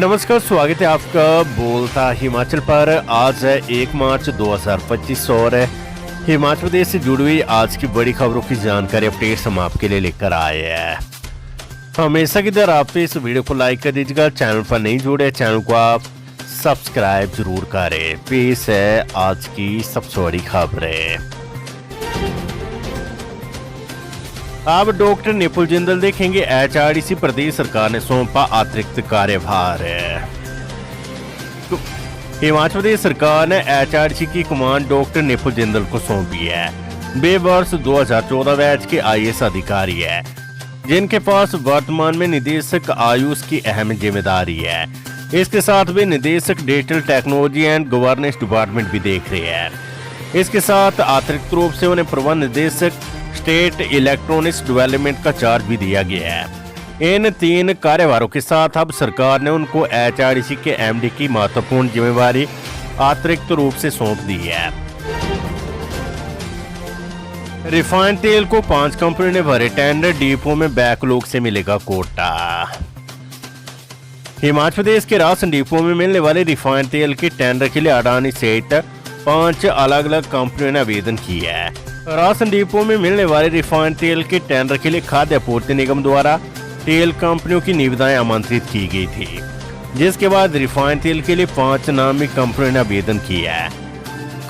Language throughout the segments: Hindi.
नमस्कार, स्वागत है आपका बोलता हिमाचल पर। आज है 1 मार्च 2025 और हिमाचल प्रदेश से जुड़ी हुई आज की बड़ी खबरों की जानकारी अपडेट्स हम आपके लिए लेकर आए हैं। हमेशा की तरह आप इस वीडियो को लाइक कर दीजिएगा। चैनल पर नहीं जुड़े, चैनल को आप सब्सक्राइब जरूर करें। पेश है आज की सबसे बड़ी खबरें। अब डॉक्टर निपुल जिंदल देखेंगे एचआरडीसी, प्रदेश सरकार ने सौंपा अतिरिक्त कार्यभार। हिमाचल प्रदेश सरकार ने एचआरडीसी की कमान डॉक्टर निपुल जिंदल को सौंपी है। वे वर्ष 2014 बैच के आईएएस अधिकारी है, जिनके पास वर्तमान में निदेशक आयुष की अहम जिम्मेदारी है। इसके साथ वे निदेशक digital technology and governance department भी देख रहे हैं। इसके साथ अतिरिक्त रूप से उन्हें प्रबंध निदेशक स्टेट इलेक्ट्रॉनिक्स डेवलपमेंट का चार्ज भी दिया गया है। इन 3 कार्यभारों के साथ अब सरकार ने उनको एचआरडीसी के एमडी की महत्वपूर्ण जिम्मेवारी अतिरिक्त रूप से सौंप दी है। रिफाइंड तेल को 5 कंपनियों ने भरे टेंडर, डिपो में बैकलॉग से मिलेगा कोटा। हिमाचल प्रदेश के राशन डिपो में मिलने वाले रिफाइंड तेल के टेंडर के लिए अडानी सहित 5 अलग अलग कंपनियों ने आवेदन किया है। राशन डिपो में मिलने वाले रिफाइंड तेल के टेंडर के लिए खाद्य आपूर्ति निगम द्वारा तेल कंपनियों की निविदाएं आमंत्रित की गई थी, जिसके बाद रिफाइंड तेल के लिए 5 नामी कंपनियों ने आवेदन किया है।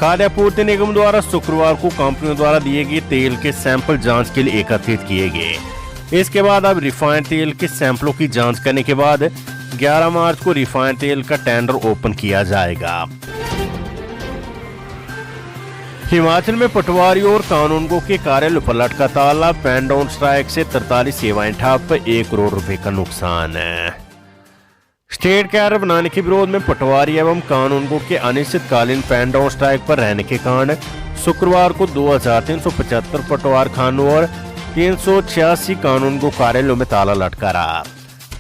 खाद्य आपूर्ति निगम द्वारा शुक्रवार को कंपनियों द्वारा दिए गए तेल के सैंपल जांच के लिए एकत्रित किए गए। इसके बाद अब रिफाइंड तेल के सैंपलों की जांच करने के बाद 11 मार्च को रिफाइंड तेल का टेंडर ओपन किया जाएगा। हिमाचल में पटवारी और कानूनगो के कार्यालय पर लटका ताला, पेन डाउन स्ट्राइक से 43 सेवाएं ठप, 1 करोड़ रुपए का नुकसान है। स्टेट कैडर बनाने के विरोध में पटवारी एवं कानूनगो के अनिश्चितकालीन पेन डाउन स्ट्राइक पर रहने के कारण शुक्रवार को 2375 पटवार खानों और 386 कानूनगो कार्यालयों में ताला लटका रहा।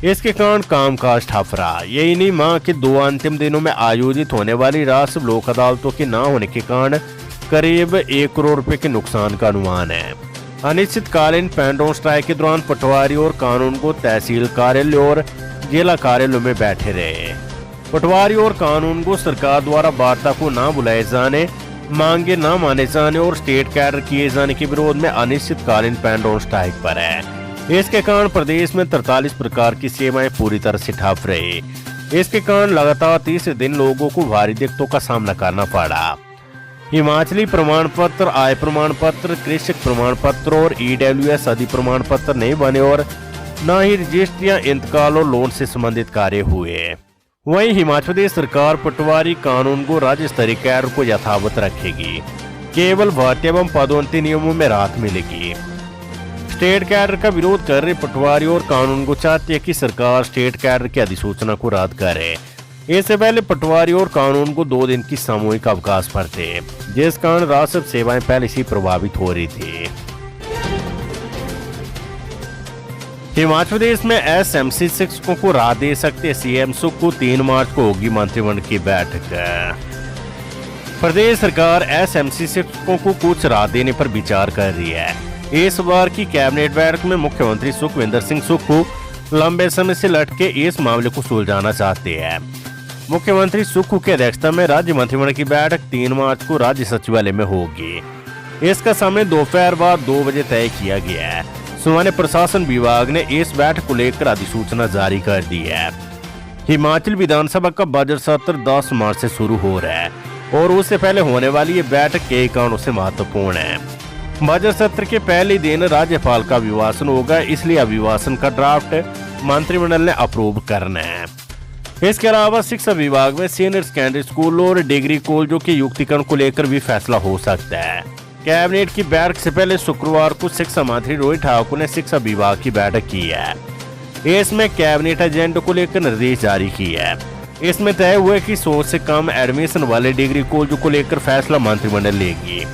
इसके कारण कामकाज ठप रहा। यही नहीं, माह के 2 अंतिम दिनों में आयोजित होने वाली राष्ट्रीय लोक अदालतों के न होने के कारण करीब 1 करोड़ रुपए के नुकसान का अनुमान है। अनिश्चितकालीन पेन डाउन स्ट्राइक के दौरान पटवारी और कानूनगो तहसील कार्यालय और जिला कार्यालयों में बैठे रहे। पटवारी और कानूनगो सरकार द्वारा वार्ता को न बुलाए जाने, मांगे न माने जाने और स्टेट कैडर किए जाने के विरोध में अनिश्चितकालीन पेन डाउन स्ट्राइक पर है। इसके कारण प्रदेश में 43 प्रकार की सेवाएं पूरी तरह से ठप रही। इसके कारण लगातार 30 दिन लोगों को भारी दिक्कतों का सामना करना पड़ा। हिमाचली प्रमाण पत्र, आय प्रमाण पत्र, कृषक प्रमाण पत्र और ईडब्ल्यूएस आदि प्रमाण पत्र नहीं बने और न ही रजिस्ट्री या इंतकाल और लोन से संबंधित कार्य हुए। वहीं हिमाचल प्रदेश सरकार पटवारी कानूनगो राज्य स्तरीय कैडर को यथावत रखेगी। केवल भर्ती एवं पदोन्नति नियमों में राहत मिलेगी। स्टेट कैडर का विरोध कर रहे पटवारी और कानूनगो चाहते हैं कि सरकार स्टेट कैडर की अधिसूचना को रद्द करे। इससे पहले पटवारी और कानूनगो 2 दिन की सामूहिक अवकाश पर थे, जिस कारण राजस्व सेवाएं पहले से प्रभावित हो रही थी। हिमाचल प्रदेश में एसएमसी शिक्षकों को राहत दे सकते सीएम सुख को 3 मार्च को होगी मंत्रिमंडल की बैठक। प्रदेश सरकार एसएमसी शिक्षकों को कुछ राहत देने पर विचार कर रही है। इस बार की कैबिनेट बैठक में मुख्यमंत्री सुखविंदर सिंह सुक्खू लंबे समय से लटके इस मामले को सुलझाना चाहते हैं। मुख्यमंत्री सुक्खू की अध्यक्षता में राज्य मंत्रिमंडल की बैठक 3 मार्च को राज्य सचिवालय में होगी। इसका समय दोपहर बाद 2 बजे तय किया गया है। सामान्य प्रशासन विभाग ने इस बैठक को लेकर अधिसूचना जारी कर दी है। हिमाचल विधानसभा का बजट सत्र 10 मार्च से शुरू हो रहा है और उससे पहले होने वाली ये बैठक कई कारणों से महत्वपूर्ण है। बजट सत्र के पहले दिन राज्यपाल का अभिभाषण होगा, इसलिए अभिभाषण का ड्राफ्ट मंत्रिमंडल ने अप्रूव करना है। इसके अलावा शिक्षा विभाग में सीनियर सेकेंडरी स्कूल और डिग्री कॉलेजों के युक्तिकरण को लेकर भी फैसला हो सकता है। कैबिनेट की बैठक से पहले शुक्रवार को शिक्षा मंत्री रोहित ठाकुर ने शिक्षा विभाग की बैठक की है। इसमें कैबिनेट एजेंडे को लेकर निर्देश जारी किए हैं। इसमें तय हुआ कि 100 से कम एडमिशन वाले डिग्री कॉलेजों को लेकर फैसला मंत्रिमंडल लेगी।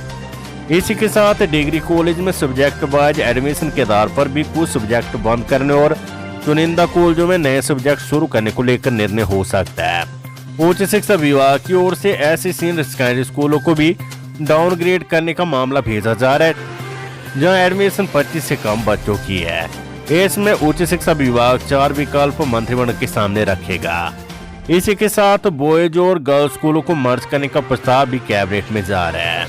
इसी के साथ डिग्री कॉलेज में सब्जेक्ट वाइज एडमिशन के आधार पर भी कुछ सब्जेक्ट बंद करने और चुनिंदा कॉलेजों में नए सब्जेक्ट शुरू करने को लेकर निर्णय हो सकता है। उच्च शिक्षा विभाग की ओर से ऐसे सीनियर सेकेंडरी स्कूलों को भी डाउनग्रेड करने का मामला भेजा जा रहा है, जहां एडमिशन 25 से कम बच्चों की है। इसमें उच्च शिक्षा विभाग 4 विकल्प मंत्रिमंडल के सामने रखेगा। इसी के साथ बॉयज और गर्ल्स स्कूलों को मर्ज करने का प्रस्ताव भी कैबिनेट में जा रहा है।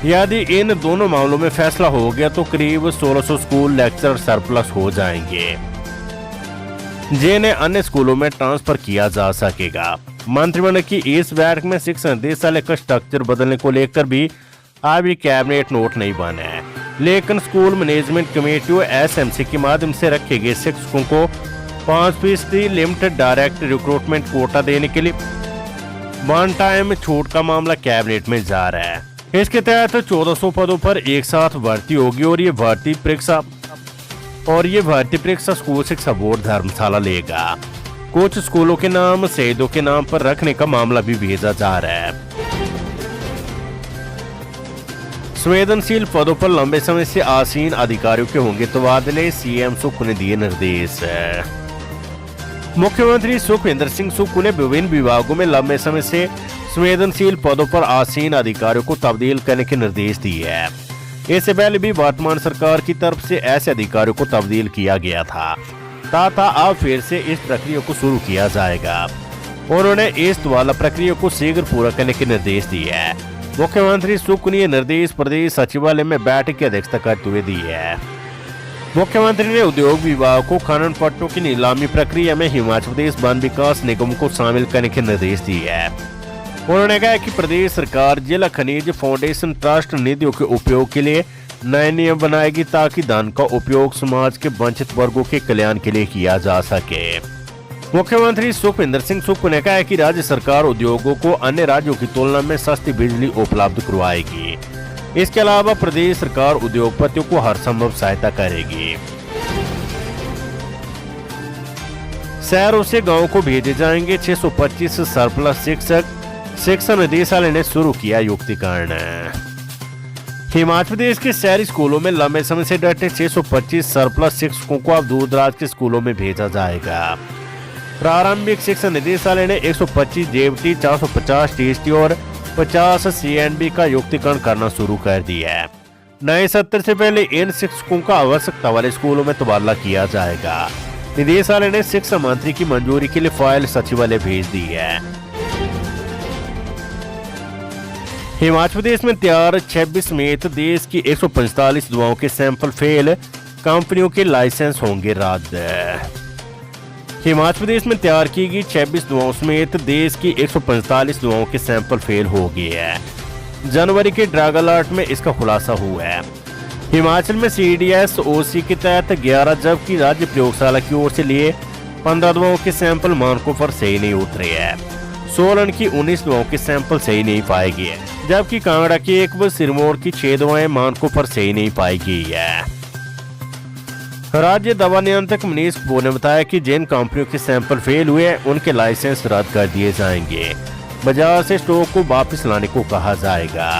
यदि इन दोनों मामलों में फैसला हो गया तो करीब 1600 स्कूल लेक्चर सरप्लस हो जाएंगे, जिन्हें अन्य स्कूलों में ट्रांसफर किया जा सकेगा। मंत्रिमंडल की इस बैठक में शिक्षा निदेशालय का स्ट्रक्चर बदलने को लेकर भी अभी कैबिनेट नोट नहीं बना है, लेकिन स्कूल मैनेजमेंट कमेटी और एसएमसी के माध्यम से रखे गए शिक्षकों को 5% लिमिटेड डायरेक्ट रिक्रूटमेंट कोटा देने के लिए वन टाइम छूट का मामला कैबिनेट में जा रहा है। इसके तहत 1400 पदों पर एक साथ भर्ती होगी और ये भर्ती परीक्षा स्कूल शिक्षा बोर्ड धर्मशाला लेगा। कुछ स्कूलों के नाम शहीदों के नाम पर रखने का मामला भी भेजा जा रहा है। संवेदनशील पदों पर लंबे समय से आसीन अधिकारियों के होंगे तबादले, सीएम सुक्खू ने दिए निर्देश। मुख्यमंत्री सुखविंदर सिंह सुक्खू ने विभिन्न विभागों में लंबे समय से संवेदनशील पदों पर आसीन अधिकारियों को तब्दील करने के निर्देश दिए हैं। इससे पहले भी वर्तमान सरकार की तरफ से ऐसे अधिकारियों को तब्दील किया गया था तथा अब फिर से इस प्रक्रिया को शुरू किया जाएगा। उन्होंने इस वाला प्रक्रिया को शीघ्र पूरा करने के निर्देश दिए हैं। मुख्यमंत्री सुक्खू ने निर्देश प्रदेश सचिवालय में बैठक की अध्यक्षता करते हुए दी है। मुख्यमंत्री ने उद्योग विभाग को खनन पट्टों की नीलामी प्रक्रिया में हिमाचल प्रदेश वन विकास निगम को शामिल करने के निर्देश दिए हैं। उन्होंने कहा कि प्रदेश सरकार जिला खनिज फाउंडेशन ट्रस्ट निधियों के उपयोग के लिए नए नियम बनाएगी ताकि धन का उपयोग समाज के वंचित वर्गों के कल्याण के लिए किया जा सके। मुख्यमंत्री सुखविंदर सिंह सुक्खू ने कहा कि राज्य सरकार उद्योगों को अन्य राज्यों की तुलना में सस्ती बिजली उपलब्ध करवाएगी। इसके अलावा प्रदेश सरकार उद्योगपतियों को हर संभव सहायता करेगी। शहरों से गांवों को भेजे जाएंगे 625 सरप्लस शिक्षक, शिक्षा निदेशालय ने शुरू किया युक्तिकरण। हिमाचल प्रदेश के शहरी स्कूलों में लंबे समय से डटे 625 सरप्लस शिक्षकों को अब दूर दराज के स्कूलों में भेजा जाएगा। प्रारंभिक शिक्षा निदेशालय ने 125 जेबीटी, 450 टीएसटी और 50 सीएनबी का युक्तिकरण करना शुरू कर दिया है। नए सत्र से पहले इन शिक्षकों का आवश्यकता वाले स्कूलों में तबादला किया जाएगा। निदेशालय ने शिक्षा मंत्री की मंजूरी के लिए फाइल सचिवालय भेज दी है। हिमाचल प्रदेश में तैयार 26 समेत देश की 145 दवाओं के सैंपल फेल, कंपनियों के लाइसेंस होंगे रद्द। हिमाचल प्रदेश में तैयार की गई 26 दवाओं समेत देश की 145 दवाओं के सैंपल फेल हो गए हैं। जनवरी के ड्रग अलर्ट में इसका खुलासा हुआ है। हिमाचल में सीडीएस ओसी के तहत 11 जबकि राज्य प्रयोगशाला की ओर से लिए 15 दवाओं के सैंपल मानकों पर सही नहीं उतरे हैं। सोलन की 19 दवाओं के सैंपल सही नहीं पाए गए, जबकि कांगड़ा की एक व सिरमौर की 6 दवाएं मानकों पर सही नहीं पाई गई है। राज्य दवा नियंत्रक मनीष कपूर ने बताया कि जिन कंपनियों के सैंपल फेल हुए उनके लाइसेंस रद्द कर दिए जाएंगे। बाजार से स्टॉक को वापस लाने को कहा जाएगा।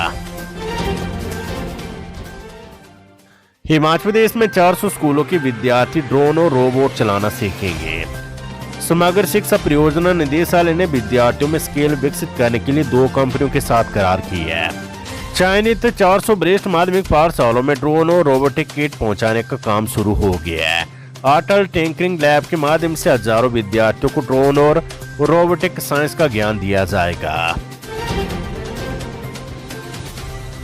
हिमाचल प्रदेश में 400 स्कूलों के विद्यार्थी ड्रोन और रोबोट चलाना सीखेंगे। समग्र शिक्षा परियोजना निदेशालय ने विद्यार्थियों में स्किल विकसित करने के लिए 2 कंपनियों के साथ करार किया है। चयनित 400 वरिष्ठ माध्यमिक पाठशालाओं में ड्रोन और रोबोटिक किट पहुंचाने का काम शुरू हो गया है। अटल टिंकरिंग लैब के माध्यम से हजारों विद्यार्थियों को ड्रोन और रोबोटिक साइंस का ज्ञान दिया जाएगा।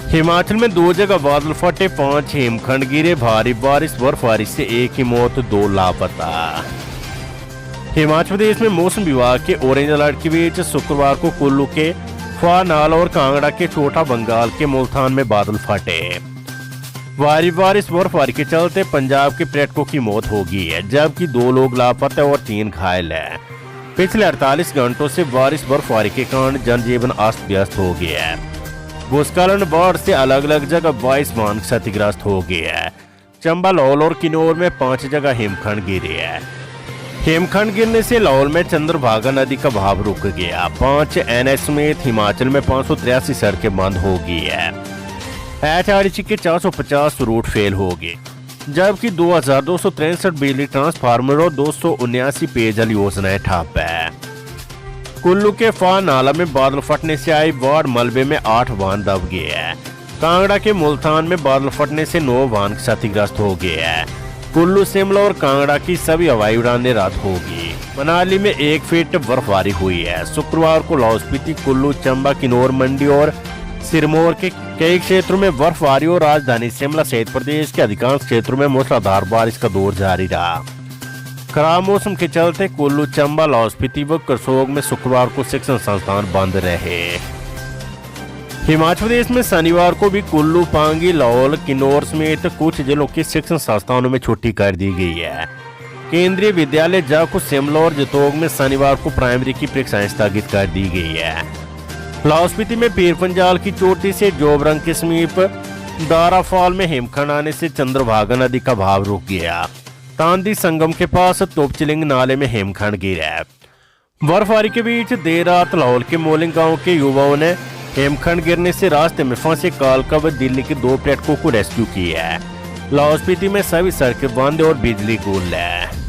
हिमाचल में 2 जगह बादल फटे, 5 हिमखंड गिरे, भारी बारिश बर्फबारी से 1 की मौत, 2 लापता। हिमाचल प्रदेश में मौसम विभाग के ऑरेंज अलर्ट के बीच शुक्रवार को कुल्लू के फानाल और कांगड़ा के छोटा बंगाल के मुल्तान में बादल फटे। भारी बारिश बर्फबारी के चलते पंजाब के पर्यटकों की मौत हो गई है, जबकि 2 लोग लापता और 3 घायल हैं। पिछले 48 घंटों से बारिश बर्फबारी के कारण जनजीवन अस्त व्यस्त हो गया है। भूस्खलन बाढ़ से अलग अलग जगह 22 वाहन क्षतिग्रस्त हो गए हैं। चंबा, लाहौल और किन्नौर में 5 जगह हिमखंड गिरे हैं। हिमखंड गिरने से लाहौल में चंद्रभागा नदी का बहाव रुक गया। 5 एनएच समेत हिमाचल में 583 सड़कें बंद हो गई है। एचआरटीसी के 450 रूट फेल हो गए, जबकि 2263 बिजली ट्रांसफार्मर और 279 पेयजल योजनाएं ठप है। कुल्लू के फा नाला में बादल फटने से आई बाढ़, मलबे में 8 वाहन दब गए हैं। कांगड़ा के मुल्तान में बादल फटने से 9 वाहन क्षतिग्रस्त हो गए हैं। कुल्लू, शिमला और कांगड़ा की सभी हवाई उड़ानें रद्द होगी। मनाली में 1 फीट बर्फबारी हुई है। शुक्रवार को लाहौल स्पीति, कुल्लू, चंबा, किन्नौर, मंडी और सिरमौर के कई क्षेत्रों में बर्फबारी और राजधानी शिमला सहित प्रदेश के अधिकांश क्षेत्रों में मूसलाधार बारिश का दौर जारी रहा। खराब मौसम के चलते कुल्लू, चंबा, लाहौल स्पीति व करसोग में शुक्रवार को शिक्षण संस्थान बंद रहे। हिमाचल प्रदेश में शनिवार को भी कुल्लू, पांगी, लाहौल, किन्नौर समेत कुछ जिलों के शिक्षण संस्थानों में छुट्टी कर दी गई है। केंद्रीय विद्यालय जाखू, शिमला और जतोग में शनिवार को प्राइमरी की परीक्षाएं स्थगित कर दी गई है। लाहौल स्पीति में पीर पंजाल की चोटी से जोबरंग के समीप दाराफाल में हिमखंड आने से चंद्रभागा नदी का बहाव रुक गया। तांदी संगम के पास तोपचिलिंग नाले में हिमखंड गिरा है। बर्फबारी के बीच देर रात लाहौल के मोलिंग गांव के युवाओं ने हिमखंड गिरने से रास्ते में फंसे कालका व दिल्ली के 2 पर्यटकों को रेस्क्यू किया है। लाहौल स्पीति में सभी सड़कें बंद और बिजली गुल है।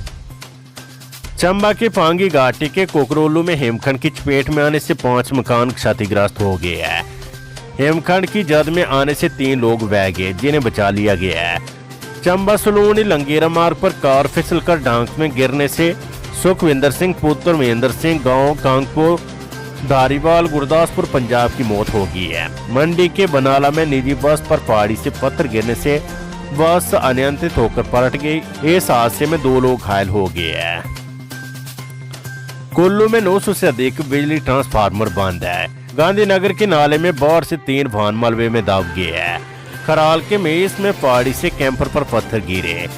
चंबा के पांगी घाटी के कोकरोलू में हिमखंड की चपेट में आने से 5 मकान क्षतिग्रस्त हो गए हैं। हिमखंड की जद में आने से 3 लोग बह गए, जिन्हें बचा लिया गया है। चंबा सलूनी लंगेरा मार्ग पर कार फिसलकर डांग में गिरने से सुखविंदर सिंह पुत्र महेंद्र सिंह गांव कांगपुर धारीवाल गुरदासपुर पंजाब की मौत हो गई है। मंडी के बनाला में निजी बस पर पहाड़ी से पत्थर गिरने से बस अनियंत्रित होकर पलट गई। इस हादसे में 2 लोग घायल हो गए हैं। कुल्लू में 900 से अधिक बिजली ट्रांसफार्मर बंद है। गांधीनगर के नाले में बाढ़ से 3 वाहन मलबे में दब गए हैं। खराल के मेस में पहाड़ी से कैंपर पर पत्थर गिरे।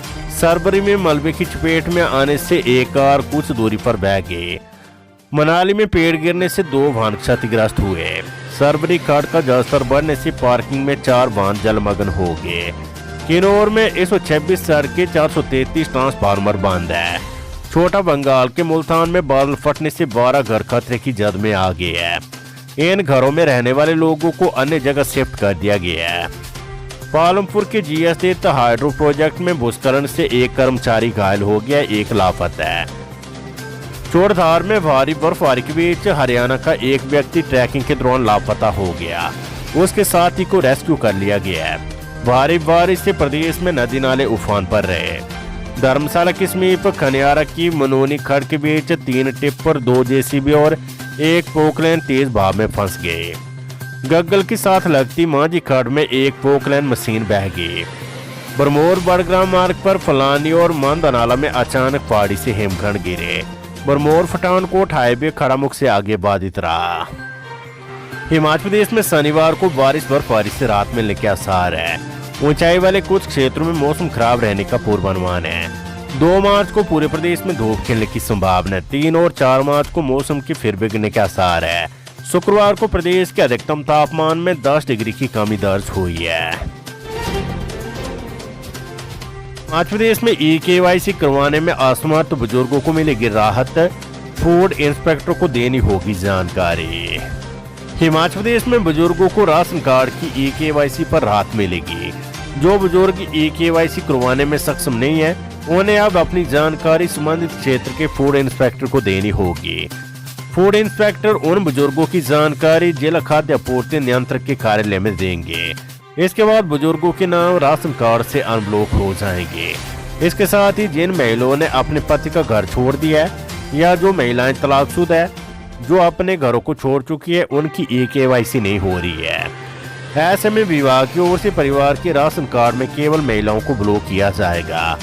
सरबरी में मलबे की चपेट में आने से एक कार कुछ दूरी पर बह गई। मनाली में पेड़ गिरने से 2 वाहन क्षतिग्रस्त हुए। सरबरी खड़ का जलस्तर बढ़ने से पार्किंग में 4 वाहन जलमग्न हो गए। किन्नौर में 126 सड़कें 433 ट्रांसफार्मर बंद है। छोटा बंगाल के मुल्तान में बादल फटने से 12 घर खतरे की जद में आ गए हैं। इन घरों में रहने वाले लोगों को अन्य जगह शिफ्ट कर दिया गया है। पालमपुर के जीएस स्थित हाइड्रो प्रोजेक्ट में भूस्खलन से 1 कर्मचारी घायल हो गया, 1 लापता है। चोड़धार में भारी बर्फबारी के बीच हरियाणा का एक व्यक्ति ट्रैकिंग के दौरान लापता हो गया। उसके साथी को रेस्क्यू कर लिया गया है। भारी बारिश से प्रदेश में नदी नाले उफान पर रहे। धर्मशाला के समीप खनियारा की मनोनी खड़ के बीच 3 टिप्पर, 2 जेसीबी और 1 पोकलैन तेज बहाव में फंस गए। गग्गल के साथ लगती मांझी खड़ में 1 पोकलैन मशीन बह गई। बरमोर बड़ग्राम मार्ग पर फलानी और मंदनाला में अचानक पहाड़ी से हिमखंड गिरे। बरमोर पठानकोट हाईवे खड़ामुख से आगे बाधित रहा। हिमाचल प्रदेश में शनिवार को बारिश बर्फबारी से राहत मिलने के आसार है। ऊंचाई वाले कुछ क्षेत्रों में मौसम खराब रहने का पूर्वानुमान है। 2 मार्च को पूरे प्रदेश में धूप खिलने की संभावना। 3 और 4 मार्च को मौसम के फिर बिगड़ने के आसार है। शुक्रवार को प्रदेश के अधिकतम तापमान में 10 डिग्री की कमी दर्ज हुई है। मध्य प्रदेश में ई-केवाईसी करवाने में असमर्थ बुजुर्गों को मिलेगी राहत। फूड इंस्पेक्टर को देनी होगी जानकारी। हिमाचल प्रदेश में बुजुर्गों को राशन कार्ड की ई-केवाईसी पर राहत मिलेगी। जो बुजुर्ग ई-केवाईसी करवाने में सक्षम नहीं है, उन्हें अब अपनी जानकारी संबंधित क्षेत्र के फूड इंस्पेक्टर को देनी होगी। फूड इंस्पेक्टर उन बुजुर्गों की जानकारी जिला खाद्य आपूर्ति नियंत्रक के कार्यालय में देंगे। इसके बाद बुजुर्गों के नाम राशन कार्ड से अनब्लॉक हो जाएंगे। इसके साथ ही जिन महिलाओं ने अपने पति का घर छोड़ दिया है या जो महिलाएं तलाकशुदा है, जो अपने घरों को छोड़ चुकी है, उनकी ई-केवाईसी नहीं हो रही है। ऐसे में विभाग की ओर से परिवार के राशन कार्ड में केवल महिलाओं को ब्लॉक किया जाएगा।